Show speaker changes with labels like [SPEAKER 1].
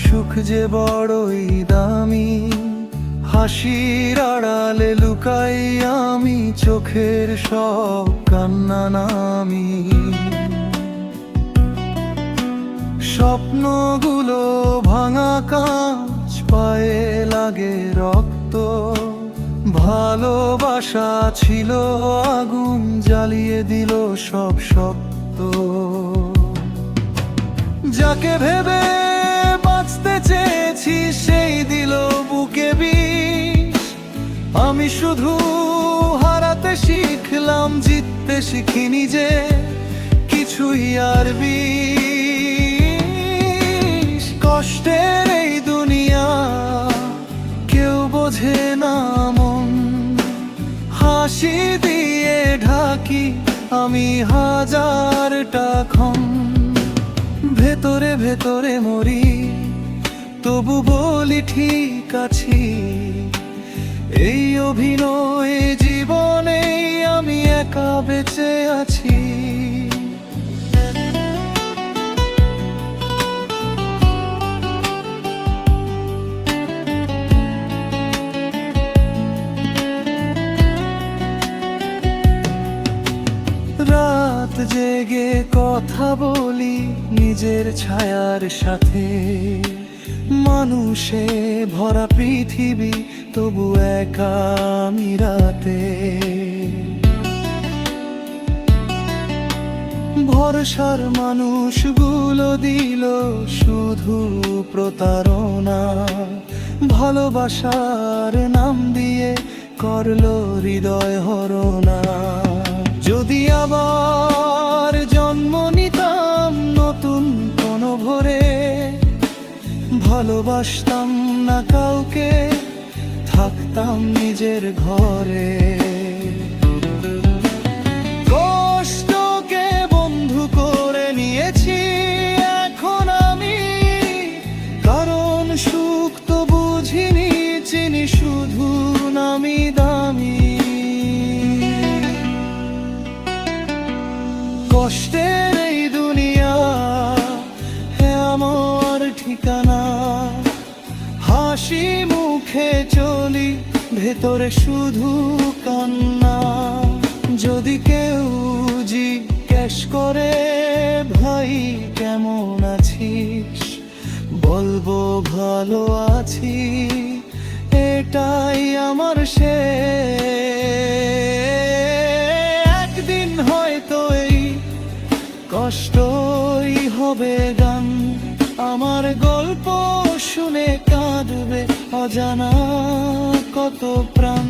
[SPEAKER 1] সুখ যে বড়ই দামি, হাসির আড়ালে লুকাই আমি চোখের সব কান্না নামি। স্বপ্নগুলো ভাঙা কাঁচ, পায়ে লাগে রক্ত, ভালোবাসা ছিল আগুন, জ্বালিয়ে দিল সব সত্য। যাকে ভেবে বাঁচতে চেয়েছি সেই দিল বুকে বিষ। আমি শুধু হারাতে শিখলাম, জিততে শিখিনি যে কিছুই আর বিষ। কষ্টের এই দুনিয়া কেউ বোঝে না মন, হাসি দিয়ে ঢাকি আমি হাজারটা ক্ষণ। ভেতরে ভেতরে মরি তবু বলি ঠিক আছি, এই অভিনয় জীবনে আমি একা বেঁচে আছি। রাত জেগে কথা বলি নিজের ছায়ার সাথে, মানুষে ভরা পৃথিবী তবু একা আমি রাতে। ভরসার মানুষগুলো দিল শুধু প্রতারণা, ভালোবাসার নাম দিয়ে করলো হৃদয় হরণা। যদি আবার জন্ম নিতাম নতুন কোনো ভোরে, ভালোবাসতাম না কাউকে, থাকতাম নিজের ঘরে। কষ্টকে বন্ধু করে নিয়েছি এখন আমি, কারণ সুখ তো বুঝিনি, চিনি শুধু নামি দামি। কষ্টের এই দুনিয়া হে আমার ঠিকানা, হাসি মুখে চলি ভেতরে শুধু কান্না। যদি কেউ জিজ্ঞেস করে ভাই কেমন আছিস, বলবো ভালো আছি, এটাই আমার একদিন হয়তো এই কষ্টই হবে গান, আমার গল্প শুনে কাঁদবে অজানা কত প্রাণ।